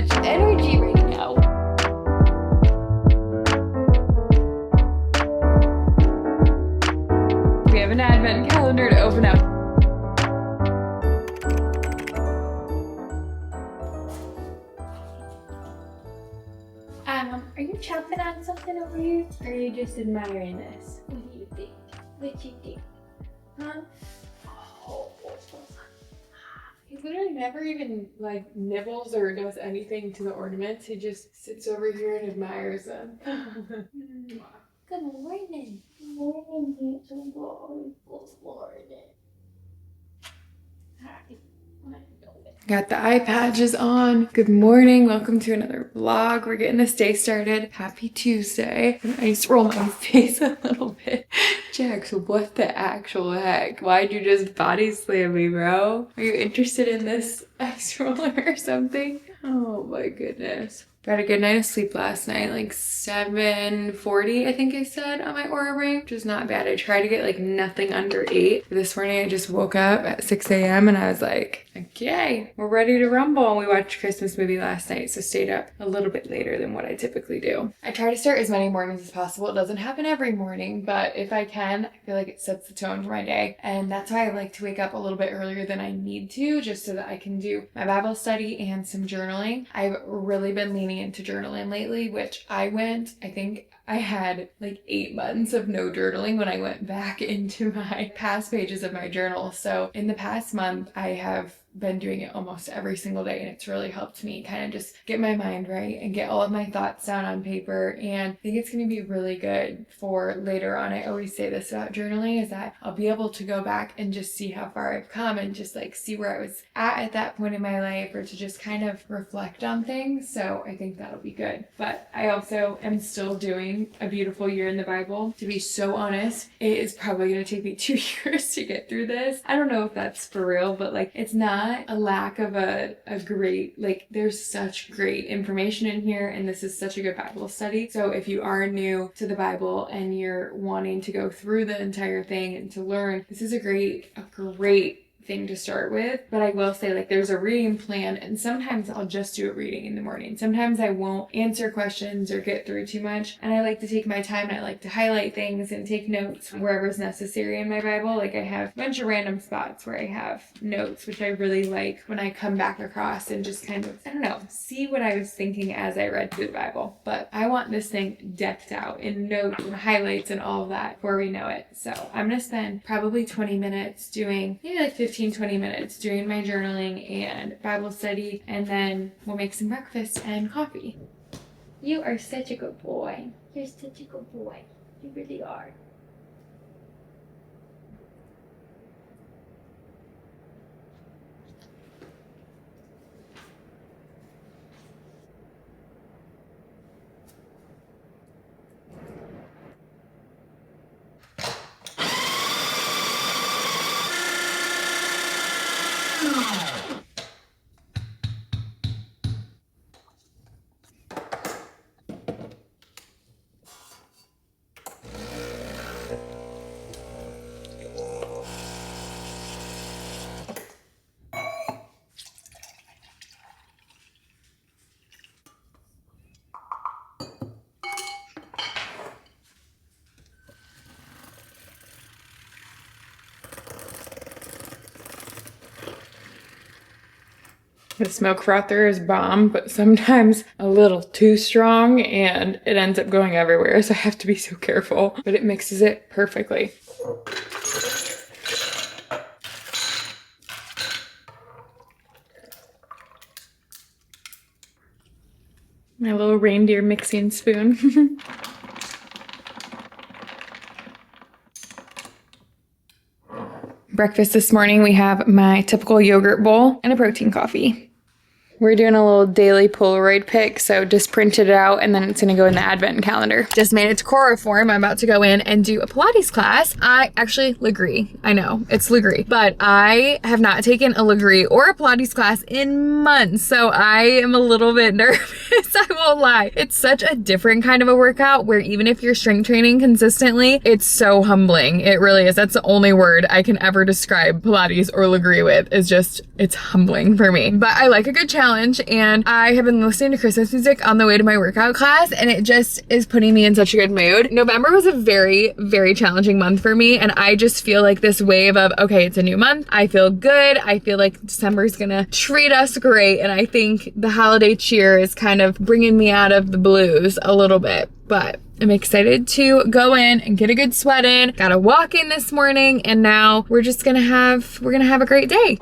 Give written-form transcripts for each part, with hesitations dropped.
much energy right now. We have an advent calendar to open up. Are you chomping on something over here? Or are you just admiring this? What do you think? What do you think? Huh? Oh. He literally never even like nibbles or does anything to the ornaments. He just sits over here and admires them. Good morning. Good morning, handsome boy. Good morning. Hi. Got the eye patches on. Good morning. Welcome to another vlog. We're getting this day started. Happy Tuesday. I just roll my face a little bit. Jax, what the actual heck? Why'd you just body slam me, bro? Are you interested in this ice roller or something? Oh my goodness. Got a good night of sleep last night, like 7:40, I think I said on my Oura ring, which is not bad. I tried to get like nothing under 8. This morning I just woke up at 6 a.m. and I was like, okay, we're ready to rumble. And we watched a Christmas movie last night, so stayed up a little bit later than what I typically do. I try to start as many mornings as possible. It doesn't happen every morning, but if I can, I feel like it sets the tone for my day. And that's why I like to wake up a little bit earlier than I need to, just so that I can do my Bible study and some journaling. I've really been leaning into journaling lately, which I think I had like 8 months of no journaling when I went back into my past pages of my journal. So in the past month, I have been doing it almost every single day, and it's really helped me kind of just get my mind right and get all of my thoughts down on paper. And I think it's going to be really good for later on. I always say this about journaling, is that I'll be able to go back and just see how far I've come and just like see where I was at that point in my life, or to just kind of reflect on things. So I think that'll be good. But I also am still doing A Beautiful Year in the Bible. To be so honest, it is probably going to take me 2 years to get through this. I don't know if that's for real, but like it's not a lack of a great, like there's such great information in here, and this is such a good Bible study. So if you are new to the Bible and you're wanting to go through the entire thing and to learn, this is a great thing to start with. But I will say, like, there's a reading plan, and sometimes I'll just do a reading in the morning. Sometimes I won't answer questions or get through too much, and I like to take my time and I like to highlight things and take notes wherever's necessary in my Bible. Like I have a bunch of random spots where I have notes, which I really like when I come back across and just kind of, I don't know, see what I was thinking as I read through the Bible. But I want this thing decked out in notes and highlights and all of that before we know it. So I'm gonna spend probably 20 minutes doing, maybe like 20 minutes doing my journaling and Bible study, and then we'll make some breakfast and coffee. You are such a good boy. You're such a good boy. You really are. The smoke frother is bomb, but sometimes a little too strong and it ends up going everywhere, so I have to be so careful. But it mixes it perfectly. My little reindeer mixing spoon. Breakfast this morning, we have my typical yogurt bowl and a protein coffee. We're doing a little daily Polaroid pic, so just printed it out and then it's gonna go in the advent calendar. Just made it to Cora form. I'm about to go in and do a Pilates class. I actually, Legree, I know, it's Legree, but I have not taken a Legree or a Pilates class in months, so I am a little bit nervous, I won't lie. It's such a different kind of a workout where even if you're strength training consistently, it's so humbling. It really is. That's the only word I can ever describe Pilates or Legree with, is just, it's humbling for me. But I like a good challenge. challenge, and I have been listening to Christmas music on the way to my workout class, and it just is putting me in such a good mood. November was a very, very challenging month for me, and I just feel like this wave of, okay, it's a new month. I feel good. I feel like December is gonna treat us great, and I think the holiday cheer is kind of bringing me out of the blues a little bit, but I'm excited to go in and get a good sweat in. Got a walk in this morning, and now we're gonna have a great day.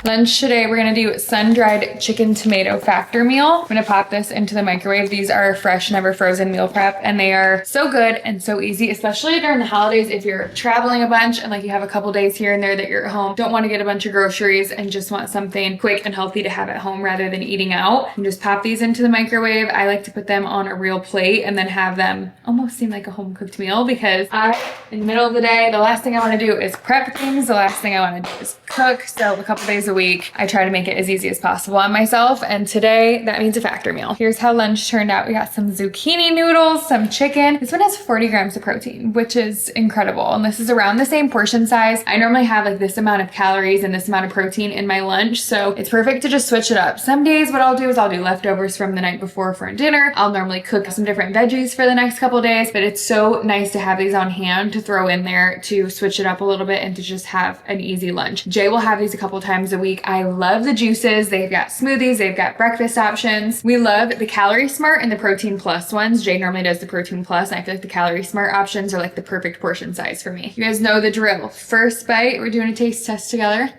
Lunch today, we're gonna do sun-dried chicken tomato factor meal. I'm gonna pop this into the microwave. These are fresh, never frozen meal prep, and they are so good and so easy, especially during the holidays if you're traveling a bunch and like you have a couple days here and there that you're at home, don't wanna get a bunch of groceries and just want something quick and healthy to have at home rather than eating out. You just pop these into the microwave. I like to put them on a real plate and then have them almost seem like a home-cooked meal, because in the middle of the day, the last thing I wanna do is prep things. The last thing I wanna do is cook. So a couple days a week, I try to make it as easy as possible on myself, and today that means a factor meal. Here's how lunch turned out. We got some zucchini noodles, some chicken. This one has 40 grams of protein, which is incredible, and this is around the same portion size. I normally have like this amount of calories and this amount of protein in my lunch, so it's perfect to just switch it up. Some days what I'll do is I'll do leftovers from the night before for dinner. I'll normally cook some different veggies for the next couple days, but it's so nice to have these on hand to throw in there to switch it up a little bit and to just have an easy lunch. Jay will have these a couple times a week. I love the juices. They've got smoothies, they've got breakfast options. We love the Calorie Smart and the Protein Plus ones. Jay normally does the Protein Plus, and I feel like the Calorie Smart options are like the perfect portion size for me. You guys know the drill. First bite, we're doing a taste test together.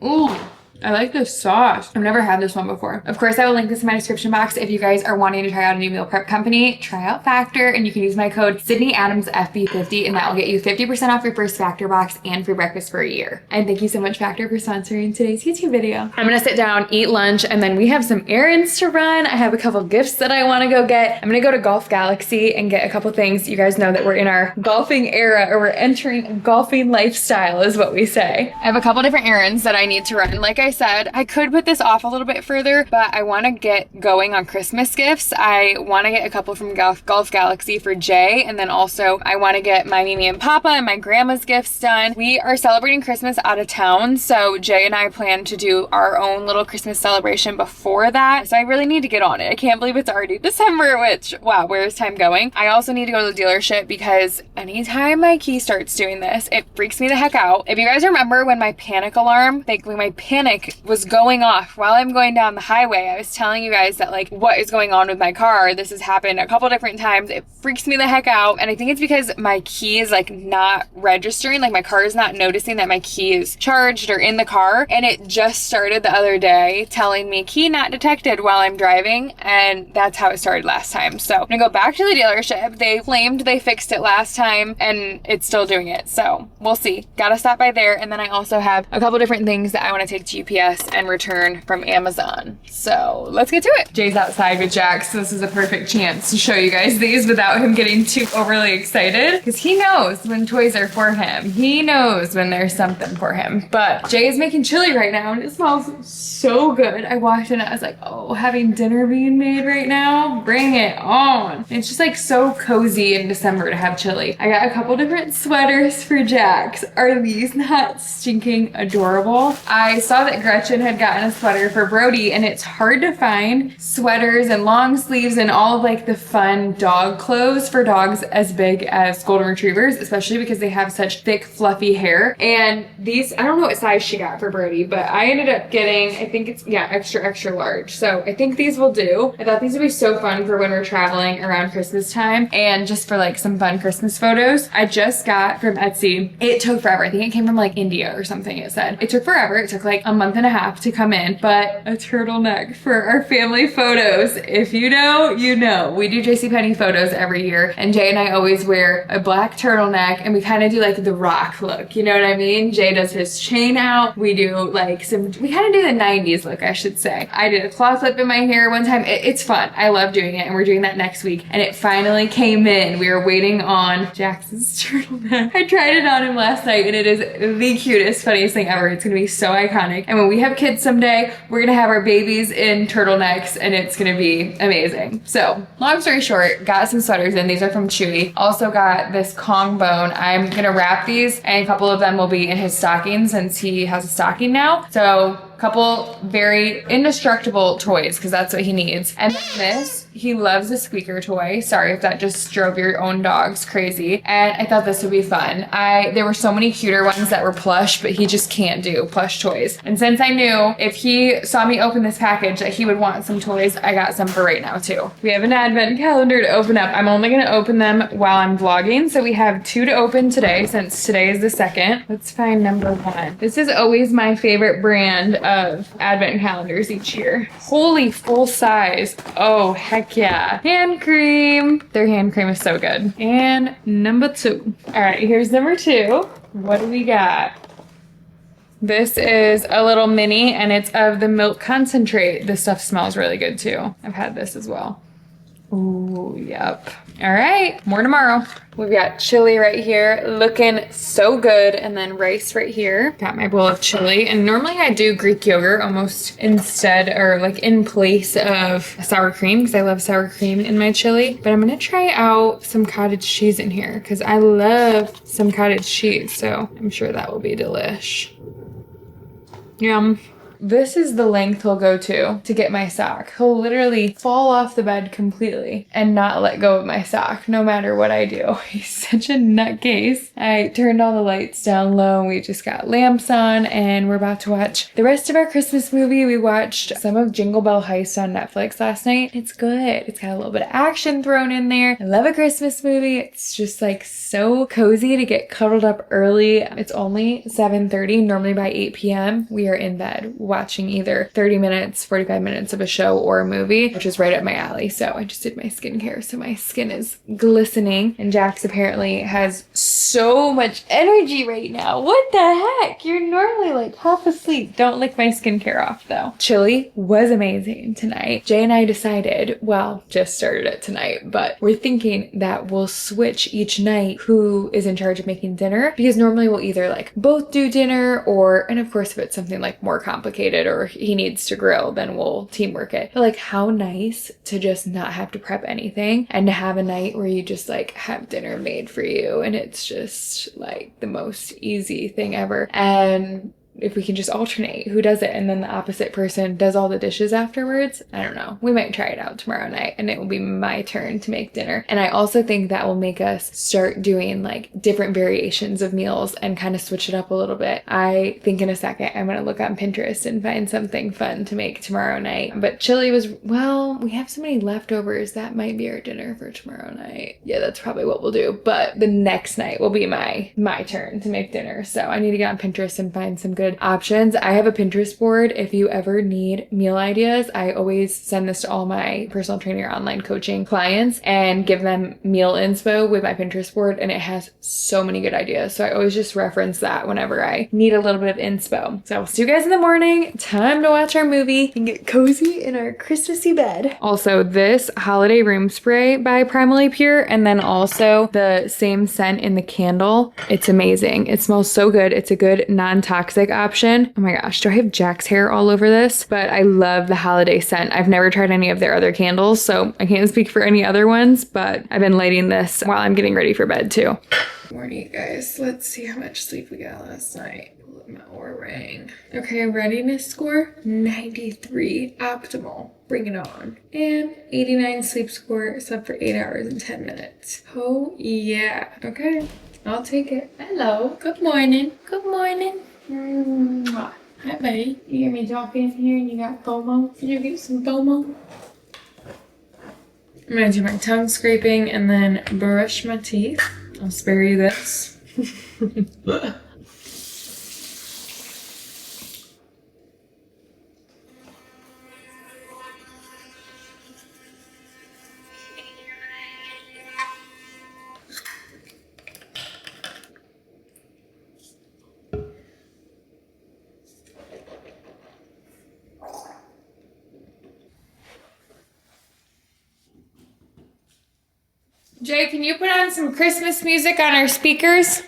Ooh. I like this sauce. I've never had this one before. Of course, I will link this in my description box. If you guys are wanting to try out a new meal prep company, try out Factor, and you can use my code SydneyAdamsFB50, and that will get you 50% off your first Factor box and free breakfast for a year. And thank you so much, Factor, for sponsoring today's YouTube video. I'm gonna sit down, eat lunch, and then we have some errands to run. I have a couple gifts that I wanna go get. I'm gonna go to Golf Galaxy and get a couple things. You guys know that we're in our golfing era, or we're entering a golfing lifestyle is what we say. I have a couple different errands that I need to run. Like I said, I could put this off a little bit further, but I want to get going on Christmas gifts. I want to get a couple from Golf Galaxy for Jay, and then also I want to get my Mimi and Papa and my grandma's gifts done. We are celebrating Christmas out of town, so Jay and I plan to do our own little Christmas celebration before that, so I really need to get on it. I can't believe it's already December, which, wow, where is time going? I also need to go to the dealership because anytime my key starts doing this, it freaks me the heck out. If you guys remember when my panic alarm, when my panic was going off while I'm going down the highway, I was telling you guys that like, what is going on with my car? This has happened a couple different times. It freaks me the heck out, and I think it's because my key is like not registering, like my car is not noticing that my key is charged or in the car, and it just started the other day telling me key not detected while I'm driving, and that's how it started last time. So I'm gonna go back to the dealership. They claimed they fixed it last time and it's still doing it, so we'll see. Gotta stop by there, and then I also have a couple different things that I want to take to UPS and return from Amazon. So let's get to it. Jay's outside with Jax, so this is a perfect chance to show you guys these without him getting too overly excited, because he knows when toys are for him. He knows when there's something for him. But Jay is making chili right now, and it smells so good. I walked in and I was like, oh, having dinner being made right now? Bring it on. It's just like so cozy in December to have chili. I got a couple different sweaters for Jax. Are these not stinking adorable? I saw that Gretchen had gotten a sweater for Brody, and it's hard to find sweaters and long sleeves and all of like the fun dog clothes for dogs as big as golden retrievers, especially because they have such thick fluffy hair. And these, I don't know what size she got for Brody, but I ended up getting, I think it's, yeah, extra large. So I think these will do. I thought these would be so fun for when we're traveling around Christmas time and just for like some fun Christmas photos. I just got from Etsy. It took forever. I think it came from like India or something, it said. It took forever. It took like a month month and a half to come in, but a turtleneck for our family photos. If you know, you know. We do JCPenney photos every year, and Jay and I always wear a black turtleneck, and we kind of do like the rock look, you know what I mean? Jay does his chain out. We do like we kind of do the 90s look, I should say. I did a claw flip in my hair one time. It's fun. I love doing it, and we're doing that next week, and it finally came in. We were waiting on Jackson's turtleneck. I tried it on him last night, and it is the cutest, funniest thing ever. It's gonna be so iconic, and when we have kids someday, we're gonna have our babies in turtlenecks, and it's gonna be amazing. So, long story short, got some sweaters in. These are from Chewy. Also got this Kong bone. I'm gonna wrap these, and a couple of them will be in his stocking since he has a stocking now. So, couple very indestructible toys because that's what he needs. And then this, he loves a squeaker toy. Sorry if that just drove your own dogs crazy. And I thought this would be fun. There were so many cuter ones that were plush, but he just can't do plush toys. And since I knew if he saw me open this package that he would want some toys, I got some for right now too. We have an advent calendar to open up. I'm only gonna open them while I'm vlogging. So we have 2 to open today since today is the 2nd. Let's find number 1. This is always my favorite brand of advent calendars each year. Holy full size. Oh, heck yeah. Hand cream. Their hand cream is so good. And number 2. All right, here's number 2. What do we got? This is a little mini, and it's of the milk concentrate. This stuff smells really good too. I've had this as well. Ooh, yep. All right, more tomorrow. We've got chili right here, looking so good, and then rice right here. Got my bowl of chili, and normally I do Greek yogurt almost instead, or like in place of sour cream, because I love sour cream in my chili. But I'm gonna try out some cottage cheese in here, because I love some cottage cheese, so I'm sure that will be delish. Yum. This is the length he'll go to get my sock. He'll literally fall off the bed completely and not let go of my sock, no matter what I do. He's such a nutcase. I turned all the lights down low. We just got lamps on, and we're about to watch the rest of our Christmas movie. We watched some of Jingle Bell Heist on Netflix last night. It's good. It's got a little bit of action thrown in there. I love a Christmas movie. It's just like so cozy to get cuddled up early. It's only 7:30. Normally by 8 p.m. we are in bed watching either 30 minutes, 45 minutes of a show or a movie, which is right up my alley. So I just did my skincare, so my skin is glistening. And Jax apparently has so much energy right now. What the heck? You're normally like half asleep. Don't lick my skincare off though. Chili was amazing tonight. Jay and I decided, well, just started it tonight, but we're thinking that we'll switch each night who is in charge of making dinner, because normally we'll either like both do dinner, or, and of course if it's something like more complicated or he needs to grill, then we'll teamwork it. But like, how nice to just not have to prep anything and to have a night where you just like have dinner made for you, and it's just like the most easy thing ever. And if we can just alternate who does it, and then the opposite person does all the dishes afterwards. I don't know. We might try it out tomorrow night, and it will be my turn to make dinner. And I also think that will make us start doing like different variations of meals and kind of switch it up a little bit. I think in a second I'm going to look on Pinterest and find something fun to make tomorrow night. But chili was, well, we have so many leftovers. That might be our dinner for tomorrow night. Yeah, that's probably what we'll do. But the next night will be my turn to make dinner. So I need to get on Pinterest and find some good options. I have a Pinterest board. If you ever need meal ideas, I always send this to all my personal trainer online coaching clients and give them meal inspo with my Pinterest board, and it has so many good ideas. So I always just reference that whenever I need a little bit of inspo. So I'll see you guys in the morning. Time to watch our movie and get cozy in our Christmassy bed. Also, this holiday room spray by Primally Pure, and then also the same scent in the candle. It's amazing. It smells so good. It's a good non-toxic option. Oh my gosh, do I have Jack's hair all over this? But I love the holiday scent. I've never tried any of their other candles, so I can't speak for any other ones, but I've been lighting this while I'm getting ready for bed too. Good morning, guys. Let's see how much sleep we got last night. My Oura ring. Okay, readiness score 93, optimal. Bring it on. And 89 sleep score, slept for 8 hours and 10 minutes. Oh yeah. Okay, I'll take it. Hello. Good morning. Good morning. Mwah. Hi, buddy. You hear me talking in here and you got FOMO? Did you get some FOMO? I'm gonna do my tongue scraping and then brush my teeth. I'll spare you this. Jay, can you put on some Christmas music on our speakers?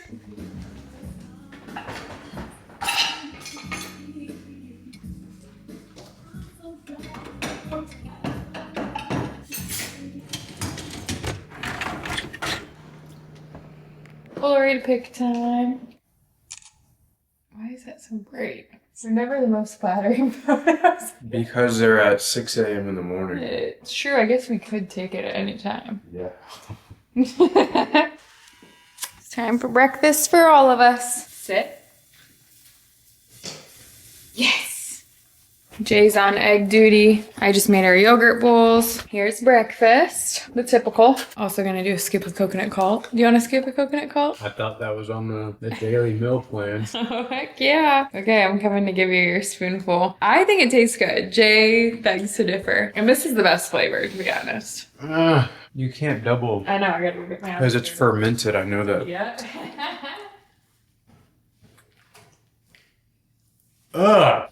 Polaroid pick time. Why is that so bright? They're never the most flattering photos. Because they're at 6 a.m. in the morning. It's true. I guess we could take it at any time. Yeah. It's time for breakfast for all of us. Sit. Yes. Jay's on egg duty. I just made our yogurt bowls. Here's breakfast. The typical. Also gonna do a scoop of coconut cult. Do you want to scoop of coconut cult? I thought that was on the daily meal plan. Oh, heck yeah. Okay, I'm coming to give you your spoonful. I think it tastes good. Jay begs to differ. And this is the best flavor, to be honest. You can't double. I know, I gotta get my Because it's fermented, I know that. Yeah.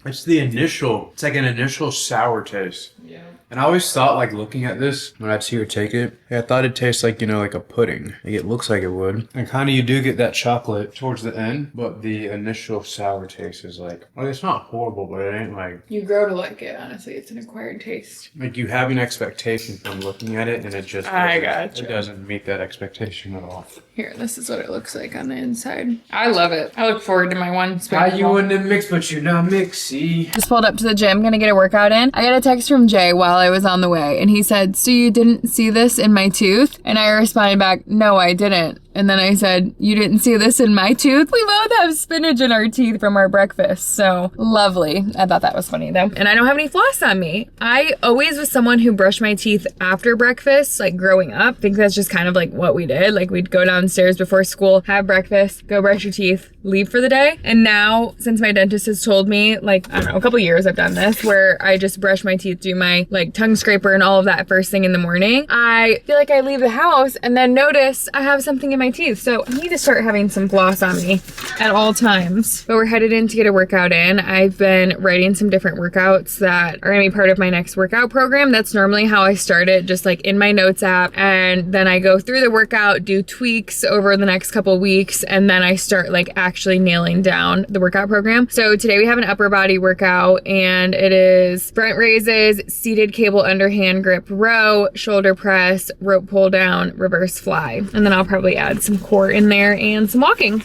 It's like an initial sour taste. Yeah. And I always thought, like, looking at this, when I'd see her take it, I thought it tastes like, you know, like a pudding. Like, it looks like it would. And kind of you do get that chocolate towards the end, but the initial sour taste is like it's not horrible, but it ain't like... You grow to like it, honestly. It's an acquired taste. Like, you have an expectation from looking at it, and it just... I gotcha. It doesn't meet that expectation at all. Here, this is what it looks like on the inside. I love it. I look forward to my one spoon. How you in the mix, but you're not mixy. Just pulled up to the gym, gonna get a workout in. I got a text from Jay while I was on the way, and he said, "So you didn't see this in my tooth?" And I responded back, "No, I didn't." And then I said, "You didn't see this in my tooth?" We both have spinach in our teeth from our breakfast. So lovely. I thought that was funny though. And I don't have any floss on me. I always was someone who brushed my teeth after breakfast, like growing up. I think that's just kind of like what we did. Like we'd go downstairs before school, have breakfast, go brush your teeth, leave for the day. And now, since my dentist has told me, like, I don't know, a couple years I've done this, where I just brush my teeth, do my like tongue scraper and all of that first thing in the morning, I feel like I leave the house and then notice I have something in my teeth. So I need to start having some floss on me at all times. But we're headed in to get a workout in. I've been writing some different workouts that are gonna be part of my next workout program. That's normally how I start it, just like in my notes app. And then I go through the workout, do tweaks over the next couple weeks, and then I start like actually nailing down the workout program. So today we have an upper body workout, and it is front raises, seated cable underhand grip row, shoulder press, rope pull down, reverse fly. And then I'll probably add some core in there and some walking.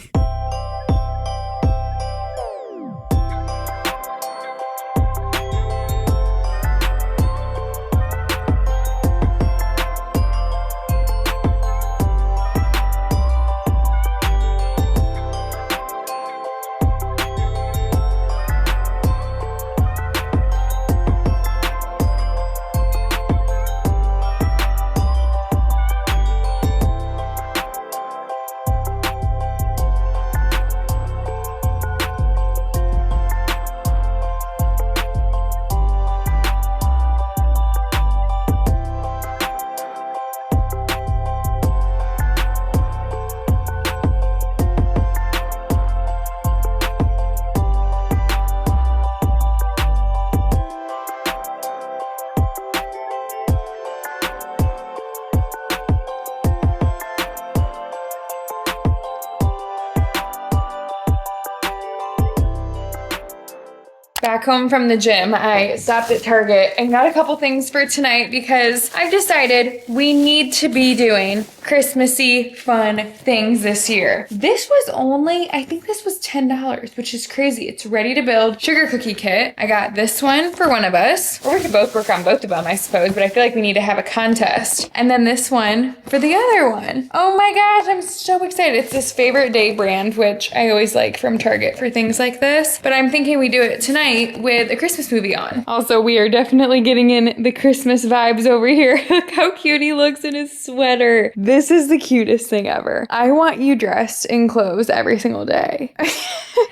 Back home from the gym, I stopped at Target and got a couple things for tonight because I've decided we need to be doing Christmassy fun things this year. This was only, I think this was $10, which is crazy. It's ready to build sugar cookie kit. I got this one for one of us, or we could both work on both of them, I suppose, but I feel like we need to have a contest. And then this one for the other one. Oh my gosh, I'm so excited. It's this Favorite Day brand, which I always like from Target for things like this, but I'm thinking we do it tonight with a Christmas movie on. Also, we are definitely getting in the Christmas vibes over here. Look how cute he looks in his sweater. This is the cutest thing ever. I want you dressed in clothes every single day.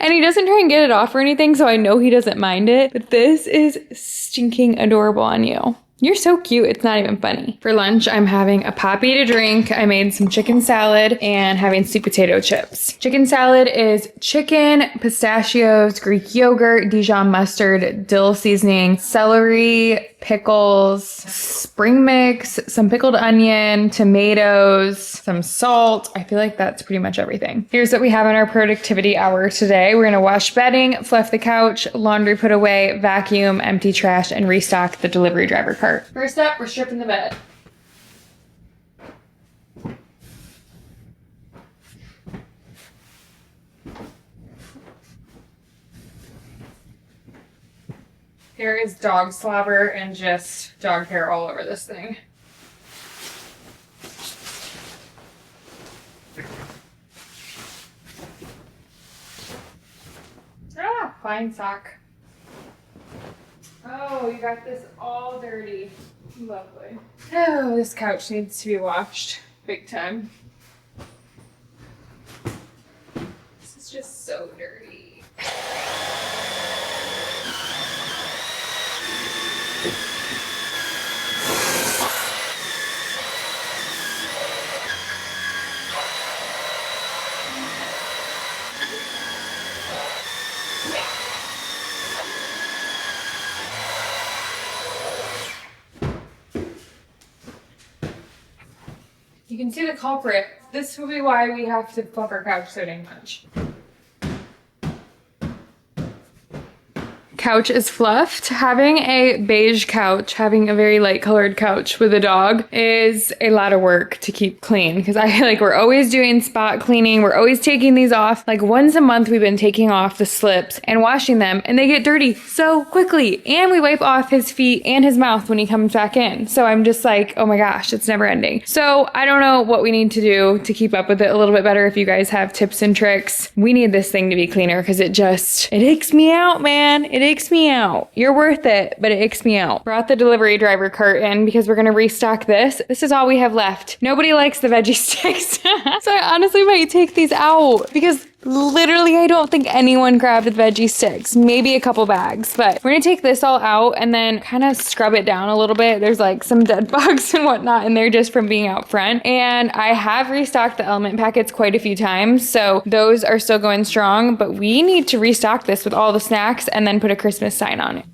And he doesn't try and get it off or anything, so I know he doesn't mind it, but this is stinking adorable on you. You're so cute, it's not even funny. For lunch, I'm having a poppy to drink. I made some chicken salad and having sweet potato chips. Chicken salad is chicken, pistachios, Greek yogurt, Dijon mustard, dill seasoning, celery, pickles, spring mix, some pickled onion, tomatoes, some salt. I feel like that's pretty much everything. Here's what we have in our productivity hour today. We're gonna wash bedding, fluff the couch, laundry put away, vacuum, empty trash, and restock the delivery driver cart. First up, we're stripping the bed. There is dog slobber and just dog hair all over this thing. Ah, fine sock. Oh, you got this all dirty. Lovely. Oh, this couch needs to be washed. Big time. This is just so dirty. You can see the culprit. This will be why we have to fluff our couch so dang much. Couch is fluffed. Having a beige couch, having a very light colored couch with a dog is a lot of work to keep clean because I feel like we're always doing spot cleaning. We're always taking these off. Like once a month we've been taking off the slips and washing them and they get dirty so quickly. And we wipe off his feet and his mouth when he comes back in. So I'm just like, oh my gosh, it's never ending. So I don't know what we need to do to keep up with it a little bit better. If you guys have tips and tricks, we need this thing to be cleaner because it icks me out, man. It icks me out. You're worth it, but it icks me out. Brought the delivery driver cart in because we're gonna restock this. This is all we have left. Nobody likes the veggie sticks. So I honestly might take these out because literally I don't think anyone grabbed the veggie sticks. Maybe a couple bags, but we're gonna take this all out and then kind of scrub it down a little bit. There's like some dead bugs and whatnot in there just from being out front. And I have restocked the element packets quite a few times, so those are still going strong, but we need to restock this with all the snacks and then put a Christmas sign on it.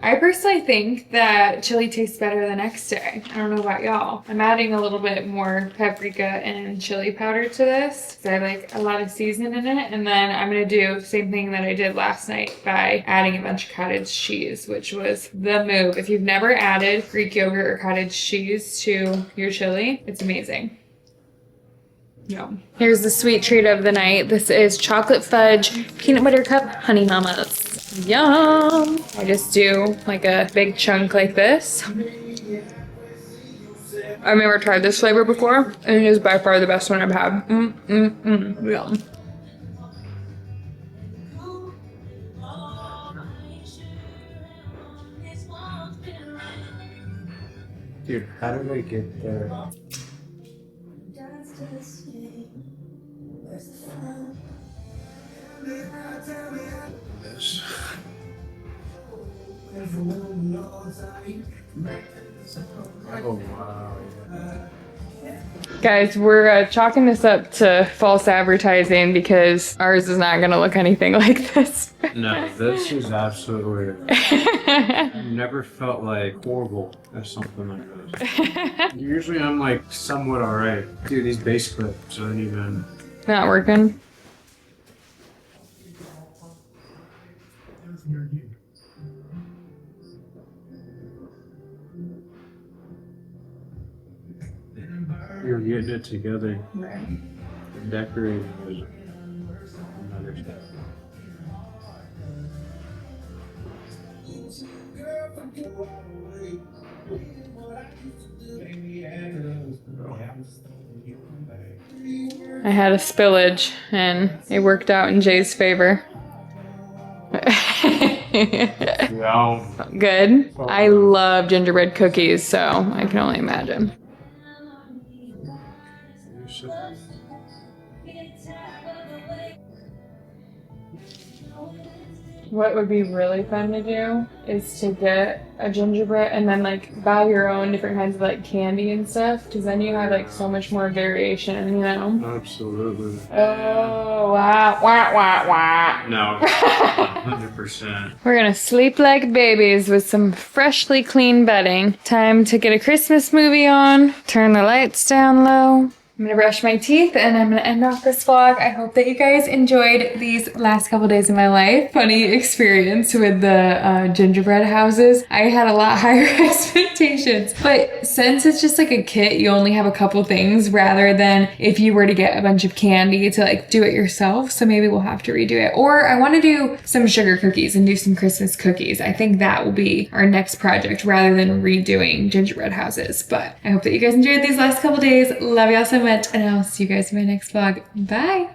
I personally think that chili tastes better the next day. I don't know about y'all. I'm adding a little bit more paprika and chili powder to this because I like a lot of seasoning in it. And then I'm going to do the same thing that I did last night by adding a bunch of cottage cheese, which was the move. If you've never added Greek yogurt or cottage cheese to your chili, it's amazing. Yum. Here's the sweet treat of the night. This is chocolate fudge peanut butter cup honey mamas. Yum! I just do like a big chunk like this. I've never tried this flavor before, and it is by far the best one I've had. Yum. Dude, how did I get there? This. Oh wow. Guys, we're chalking this up to false advertising because ours is not gonna look anything like this. No, this is absolutely. I've never felt like horrible at something like this. Usually I'm like somewhat alright. Dude, these base clips aren't even. Not working. You're getting it together. Right. Decorating is another step. I had a spillage and it worked out in Jay's favor. Yeah. Good. I love gingerbread cookies, so I can only imagine. What would be really fun to do is to get a gingerbread and then like buy your own different kinds of like candy and stuff, because then you have like so much more variation, you know? Absolutely. Oh, wow, wah, wah, wah. No, 100%. We're gonna sleep like babies with some freshly clean bedding. Time to get a Christmas movie on, turn the lights down low. I'm gonna brush my teeth and I'm gonna end off this vlog. I hope that you guys enjoyed these last couple days of my life. Funny experience with the gingerbread houses. I had a lot higher expectations, but since it's just like a kit, you only have a couple things rather than if you were to get a bunch of candy to like do it yourself. So maybe we'll have to redo it. Or I wanna do some sugar cookies and do some Christmas cookies. I think that will be our next project rather than redoing gingerbread houses. But I hope that you guys enjoyed these last couple days. Love y'all so much, and I'll see you guys in my next vlog. Bye!